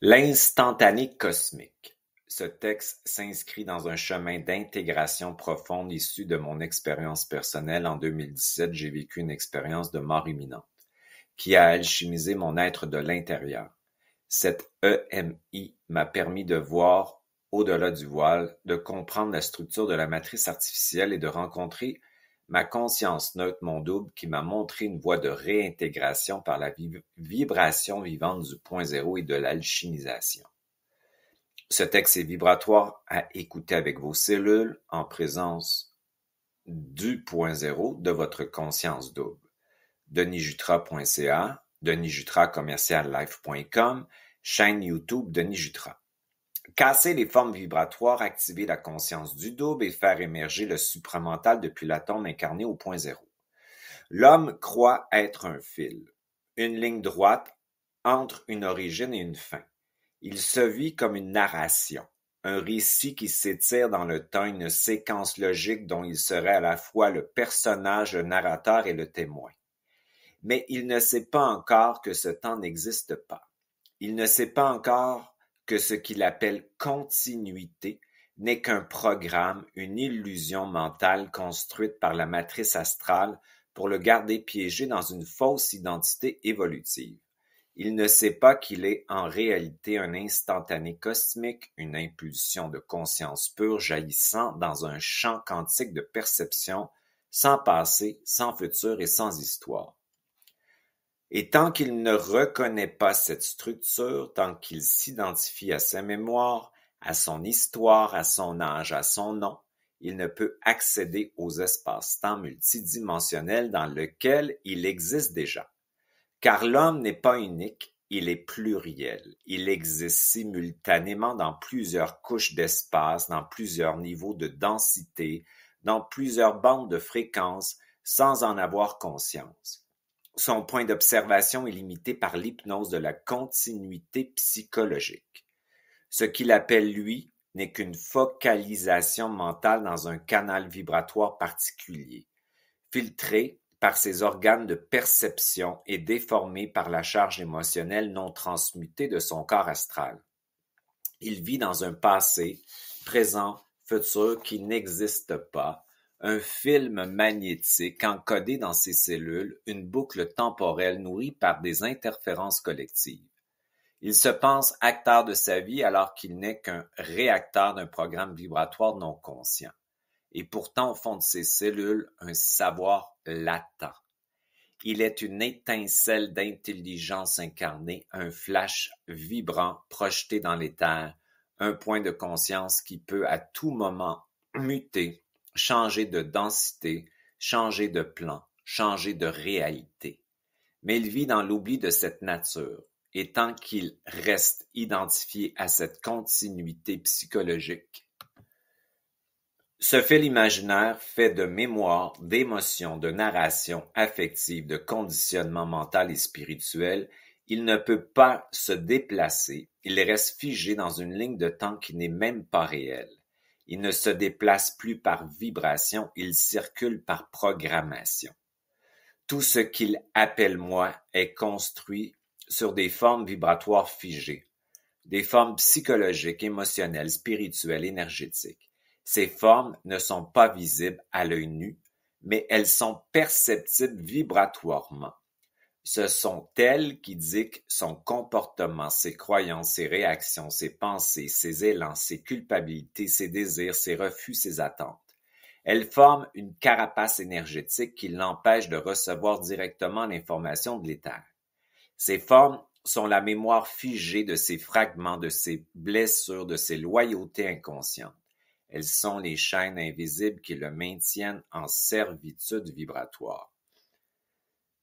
L'instantané cosmique. Ce texte s'inscrit dans un chemin d'intégration profonde issu de mon expérience personnelle. En 2017, j'ai vécu une expérience de mort imminente qui a alchimisé mon être de l'intérieur. Cette EMI m'a permis de voir au-delà du voile, de comprendre la structure de la matrice artificielle et de rencontrer ma conscience neutre, mon double, qui m'a montré une voie de réintégration par la vibration vivante du point zéro et de l'alchimisation. Ce texte est vibratoire à écouter avec vos cellules en présence du point zéro de votre conscience double. DenisJutra.ca, DenisJutra@life.com, chaîne YouTube Denis Jutra. Casser les formes vibratoires, activer la conscience du double et faire émerger le supramental depuis l'atome incarné au point zéro. L'homme croit être un fil, une ligne droite entre une origine et une fin. Il se vit comme une narration, un récit qui s'étire dans le temps, une séquence logique dont il serait à la fois le personnage, le narrateur et le témoin. Mais il ne sait pas encore que ce temps n'existe pas. Il ne sait pas encore que ce qu'il appelle continuité n'est qu'un programme, une illusion mentale construite par la matrice astrale pour le garder piégé dans une fausse identité évolutive. Il ne sait pas qu'il est en réalité un instantané cosmique, une impulsion de conscience pure jaillissant dans un champ quantique de perception, sans passé, sans futur et sans histoire. Et tant qu'il ne reconnaît pas cette structure, tant qu'il s'identifie à sa mémoire, à son histoire, à son âge, à son nom, il ne peut accéder aux espaces-temps multidimensionnels dans lesquels il existe déjà. Car l'homme n'est pas unique, il est pluriel. Il existe simultanément dans plusieurs couches d'espace, dans plusieurs niveaux de densité, dans plusieurs bandes de fréquences, sans en avoir conscience. Son point d'observation est limité par l'hypnose de la continuité psychologique. Ce qu'il appelle lui n'est qu'une focalisation mentale dans un canal vibratoire particulier, filtré par ses organes de perception et déformé par la charge émotionnelle non transmutée de son corps astral. Il vit dans un passé, présent, futur qui n'existe pas, un film magnétique encodé dans ses cellules, une boucle temporelle nourrie par des interférences collectives. Il se pense acteur de sa vie alors qu'il n'est qu'un réacteur d'un programme vibratoire non conscient. Et pourtant, au fond de ses cellules, un savoir latent. Il est une étincelle d'intelligence incarnée, un flash vibrant projeté dans l'éther, un point de conscience qui peut à tout moment muter, changer de densité, changer de plan, changer de réalité. Mais il vit dans l'oubli de cette nature, et tant qu'il reste identifié à cette continuité psychologique, ce fil imaginaire fait de mémoire, d'émotions, de narration affective, de conditionnement mental et spirituel, il ne peut pas se déplacer, il reste figé dans une ligne de temps qui n'est même pas réelle. Il ne se déplace plus par vibration, il circule par programmation. Tout ce qu'il appelle moi est construit sur des formes vibratoires figées, des formes psychologiques, émotionnelles, spirituelles, énergétiques. Ces formes ne sont pas visibles à l'œil nu, mais elles sont perceptibles vibratoirement. Ce sont elles qui dictent son comportement, ses croyances, ses réactions, ses pensées, ses élans, ses culpabilités, ses désirs, ses refus, ses attentes. Elles forment une carapace énergétique qui l'empêche de recevoir directement l'information de l'éther. Ces formes sont la mémoire figée de ses fragments, de ses blessures, de ses loyautés inconscientes. Elles sont les chaînes invisibles qui le maintiennent en servitude vibratoire.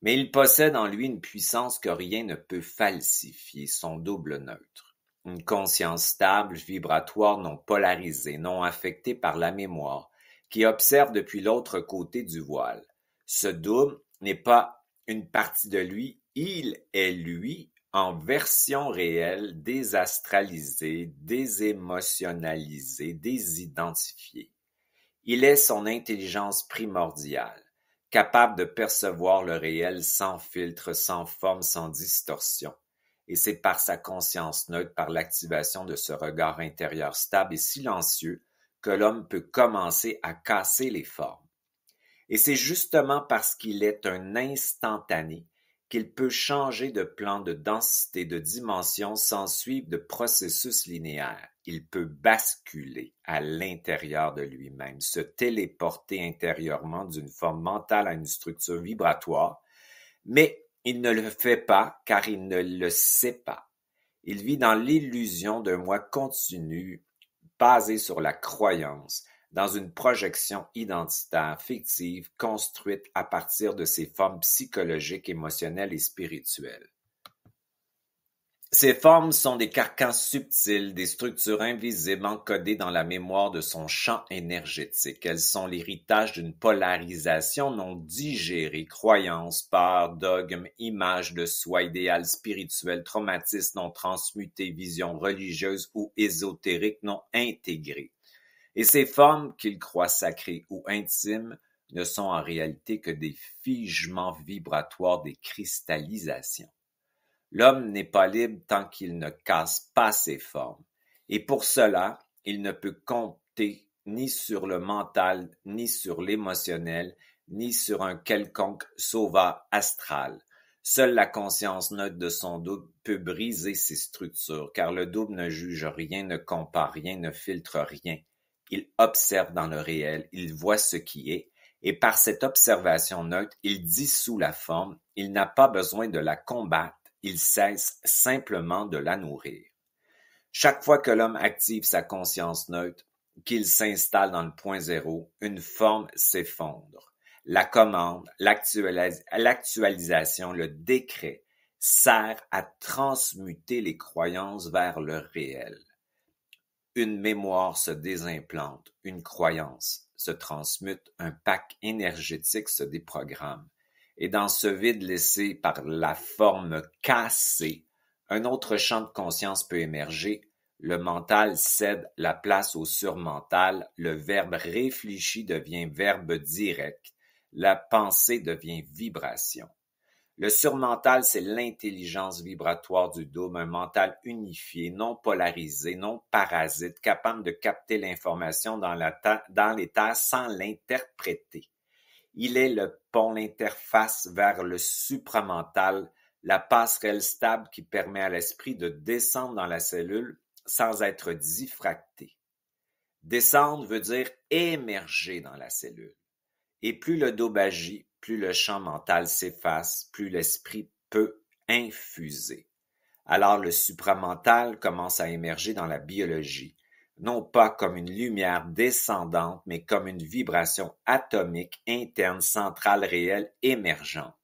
Mais il possède en lui une puissance que rien ne peut falsifier, son double neutre. Une conscience stable, vibratoire, non polarisée, non affectée par la mémoire, qui observe depuis l'autre côté du voile. Ce double n'est pas une partie de lui, il est lui en version réelle, désastralisé, désémotionnalisé, désidentifié. Il est son intelligence primordiale, capable de percevoir le réel sans filtre, sans forme, sans distorsion. et c'est par sa conscience neutre, par l'activation de ce regard intérieur stable et silencieux, que l'homme peut commencer à casser les formes. Et c'est justement parce qu'il est un instantané qu'il peut changer de plan de densité, de dimension sans suivre de processus linéaire. Il peut basculer à l'intérieur de lui-même, se téléporter intérieurement d'une forme mentale à une structure vibratoire, mais il ne le fait pas car il ne le sait pas. Il vit dans l'illusion d'un moi continu basé sur la croyance, dans une projection identitaire fictive construite à partir de ses formes psychologiques, émotionnelles et spirituelles. Ces formes sont des carcans subtils, des structures invisibles encodées dans la mémoire de son champ énergétique. Elles sont l'héritage d'une polarisation non digérée, croyances, peurs, dogmes, images de soi, idéal spirituel, traumatismes non transmutés, visions religieuses ou ésotériques non intégrées. Et ces formes qu'il croit sacrées ou intimes ne sont en réalité que des figements vibratoires, des cristallisations. L'homme n'est pas libre tant qu'il ne casse pas ses formes. Et pour cela, il ne peut compter ni sur le mental, ni sur l'émotionnel, ni sur un quelconque sauveur astral. Seule la conscience neutre de son double peut briser ces structures, car le double ne juge rien, ne compare rien, ne filtre rien. Il observe dans le réel, il voit ce qui est, et par cette observation neutre, il dissout la forme, il n'a pas besoin de la combattre, il cesse simplement de la nourrir. Chaque fois que l'homme active sa conscience neutre, qu'il s'installe dans le point zéro, une forme s'effondre. La commande, l'actualisation, le décret sert à transmuter les croyances vers le réel. Une mémoire se désimplante, une croyance se transmute, un pack énergétique se déprogramme. Et dans ce vide laissé par la forme cassée, un autre champ de conscience peut émerger. Le mental cède la place au surmental, le verbe réfléchi devient verbe direct, la pensée devient vibration. Le surmental, c'est l'intelligence vibratoire du double, un mental unifié, non polarisé, non parasite, capable de capter l'information dans l'état sans l'interpréter. Il est le pont, l'interface vers le supramental, la passerelle stable qui permet à l'esprit de descendre dans la cellule sans être diffracté. Descendre veut dire émerger dans la cellule. Et plus le double agit, plus le champ mental s'efface, plus l'esprit peut infuser. Alors le supramental commence à émerger dans la biologie, non pas comme une lumière descendante, mais comme une vibration atomique interne, centrale, réelle, émergente.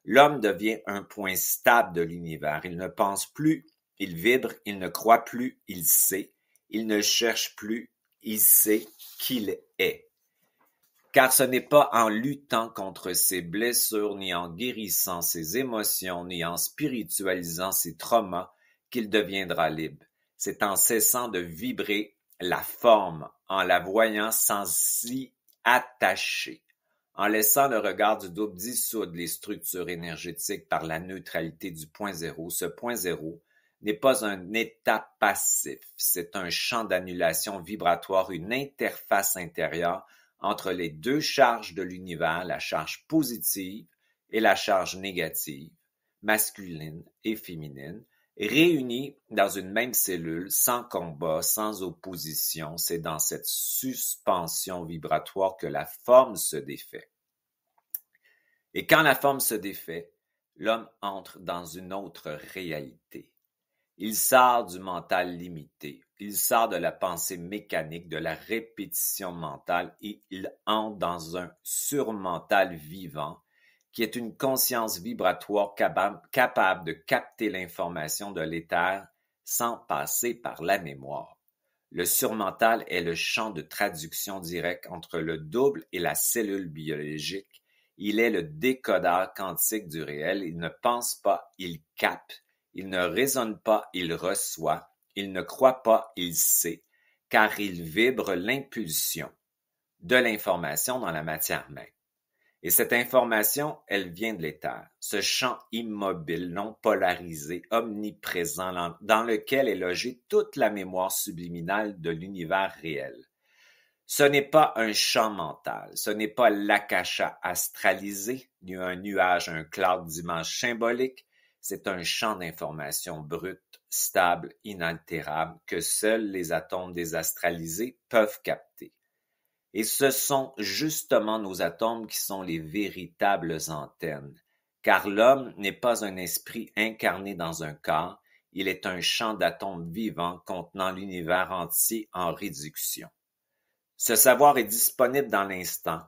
L'homme devient un point stable de l'univers. Il ne pense plus, il vibre, il ne croit plus, il sait. Il ne cherche plus, il sait qu'il est. Car ce n'est pas en luttant contre ses blessures, ni en guérissant ses émotions, ni en spiritualisant ses traumas qu'il deviendra libre. C'est en cessant de vibrer la forme, en la voyant sans s'y attacher, en laissant le regard du double dissoudre les structures énergétiques par la neutralité du point zéro. Ce point zéro n'est pas un état passif, c'est un champ d'annulation vibratoire, une interface intérieure entre les deux charges de l'univers, la charge positive et la charge négative, masculine et féminine, réunies dans une même cellule, sans combat, sans opposition. C'est dans cette suspension vibratoire que la forme se défait. Et quand la forme se défait, l'homme entre dans une autre réalité. Il sort du mental limité, il sort de la pensée mécanique, de la répétition mentale et il entre dans un surmental vivant qui est une conscience vibratoire capable de capter l'information de l'éther sans passer par la mémoire. Le surmental est le champ de traduction directe entre le double et la cellule biologique. Il est le décodeur quantique du réel. Il ne pense pas, il capte. Il ne raisonne pas, il reçoit. Il ne croit pas, il sait, car il vibre l'impulsion de l'information dans la matière même. Et cette information, elle vient de l'éther, ce champ immobile, non polarisé, omniprésent, dans lequel est logée toute la mémoire subliminale de l'univers réel. Ce n'est pas un champ mental, ce n'est pas l'akasha astralisé, ni un nuage, un cloud d'images symboliques, c'est un champ d'information brute, stable, inaltérable, que seuls les atomes désastralisés peuvent capter. Et ce sont justement nos atomes qui sont les véritables antennes, car l'homme n'est pas un esprit incarné dans un corps, il est un champ d'atomes vivants contenant l'univers entier en réduction. Ce savoir est disponible dans l'instant,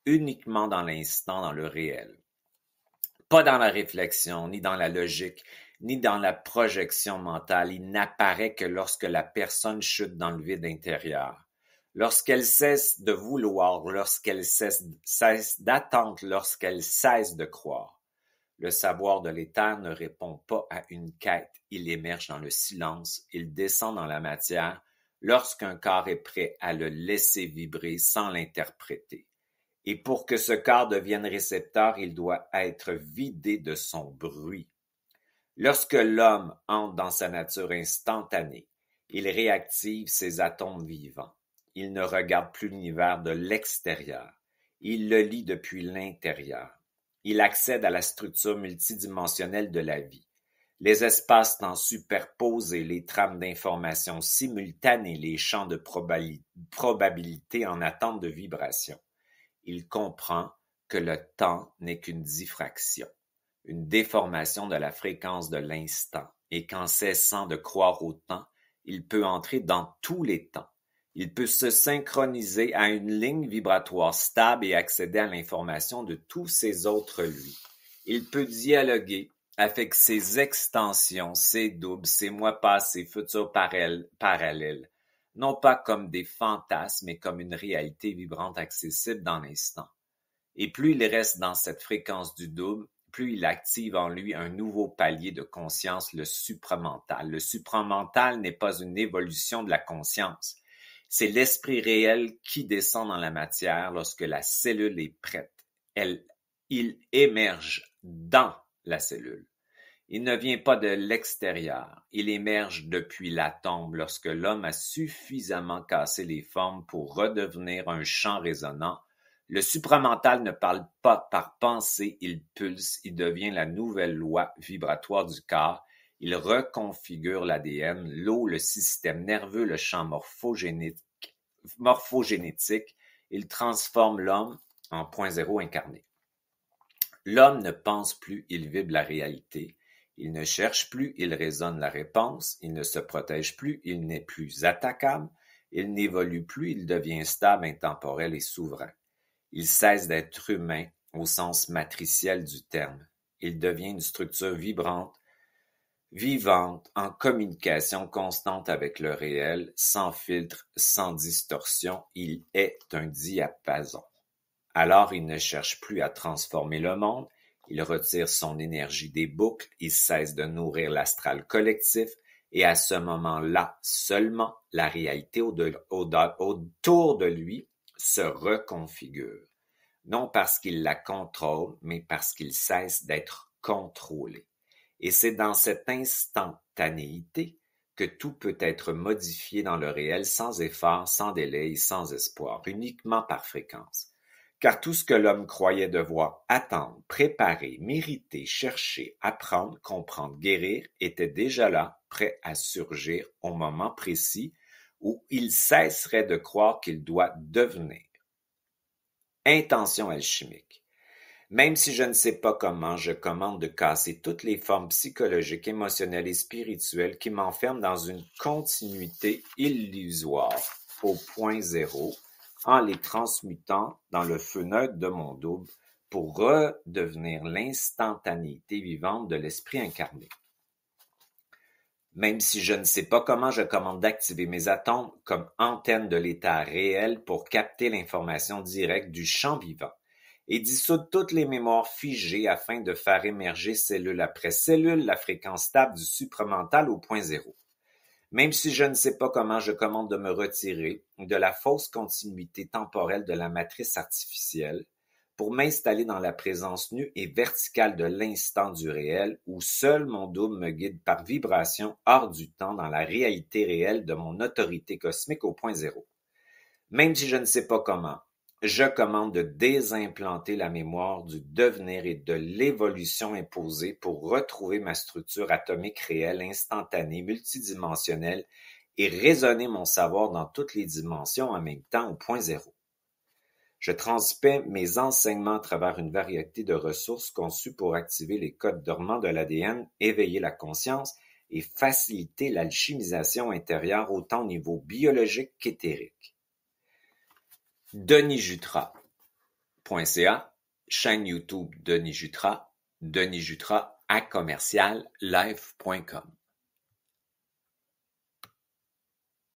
uniquement dans l'instant, dans le réel. Pas dans la réflexion, ni dans la logique, ni dans la projection mentale. Il n'apparaît que lorsque la personne chute dans le vide intérieur. Lorsqu'elle cesse de vouloir, lorsqu'elle cesse d'attendre, lorsqu'elle cesse de croire. Le savoir de l'éther ne répond pas à une quête. Il émerge dans le silence, il descend dans la matière, lorsqu'un corps est prêt à le laisser vibrer sans l'interpréter. Et pour que ce corps devienne récepteur, il doit être vidé de son bruit. Lorsque l'homme entre dans sa nature instantanée, il réactive ses atomes vivants. Il ne regarde plus l'univers de l'extérieur. Il le lit depuis l'intérieur. Il accède à la structure multidimensionnelle de la vie. Les espaces-temps superposés, les trames d'information simultanées, les champs de probabilité en attente de vibration. Il comprend que le temps n'est qu'une diffraction, une déformation de la fréquence de l'instant, et qu'en cessant de croire au temps, il peut entrer dans tous les temps. Il peut se synchroniser à une ligne vibratoire stable et accéder à l'information de tous ses autres lui. Il peut dialoguer avec ses extensions, ses doubles, ses mois passés, futurs parallèles, non pas comme des fantasmes, mais comme une réalité vibrante accessible dans l'instant. Et plus il reste dans cette fréquence du double, plus il active en lui un nouveau palier de conscience, le supramental. Le supramental n'est pas une évolution de la conscience. C'est l'esprit réel qui descend dans la matière lorsque la cellule est prête. Il émerge dans la cellule. Il ne vient pas de l'extérieur. Il émerge depuis l'atome lorsque l'homme a suffisamment cassé les formes pour redevenir un champ résonnant. Le supramental ne parle pas par pensée, il pulse, il devient la nouvelle loi vibratoire du corps. Il reconfigure l'ADN, l'eau, le système nerveux, le champ morphogénétique. Il transforme l'homme en point zéro incarné. L'homme ne pense plus, il vibre la réalité. Il ne cherche plus, il raisonne la réponse. Il ne se protège plus, il n'est plus attaquable. Il n'évolue plus, il devient stable, intemporel et souverain. Il cesse d'être humain au sens matriciel du terme. Il devient une structure vibrante, vivante, en communication constante avec le réel, sans filtre, sans distorsion. Il est un diapason. Alors il ne cherche plus à transformer le monde, il retire son énergie des boucles, il cesse de nourrir l'astral collectif, et à ce moment-là seulement, la réalité autour de lui se reconfigure. Non parce qu'il la contrôle, mais parce qu'il cesse d'être contrôlé. Et c'est dans cette instantanéité que tout peut être modifié dans le réel sans effort, sans délai et sans espoir, uniquement par fréquence. Car tout ce que l'homme croyait devoir attendre, préparer, mériter, chercher, apprendre, comprendre, guérir, était déjà là, prêt à surgir au moment précis où il cesserait de croire qu'il doit devenir. Intention alchimique. Même si je ne sais pas comment, je commande de casser toutes les formes psychologiques, émotionnelles et spirituelles qui m'enferment dans une continuité illusoire au point zéro, en les transmutant dans le feu neutre de mon double pour redevenir l'instantanéité vivante de l'esprit incarné. Même si je ne sais pas comment, je commande d'activer mes atomes comme antennes de l'état réel pour capter l'information directe du champ vivant et dissoudre toutes les mémoires figées afin de faire émerger cellule après cellule la fréquence stable du supramental au point zéro. Même si je ne sais pas comment, je commande de me retirer de la fausse continuité temporelle de la matrice artificielle pour m'installer dans la présence nue et verticale de l'instant du réel où seul mon double me guide par vibration hors du temps dans la réalité réelle de mon autorité cosmique au point zéro. Même si je ne sais pas comment, je commande de désimplanter la mémoire du devenir et de l'évolution imposée pour retrouver ma structure atomique réelle, instantanée, multidimensionnelle et raisonner mon savoir dans toutes les dimensions en même temps au point zéro. Je transmets mes enseignements à travers une variété de ressources conçues pour activer les codes dormants de l'ADN, éveiller la conscience et faciliter l'alchimisation intérieure autant au niveau biologique qu'éthérique. Denis Jutras.ca, chaîne YouTube Denis Jutras, Denis Jutras @live.com.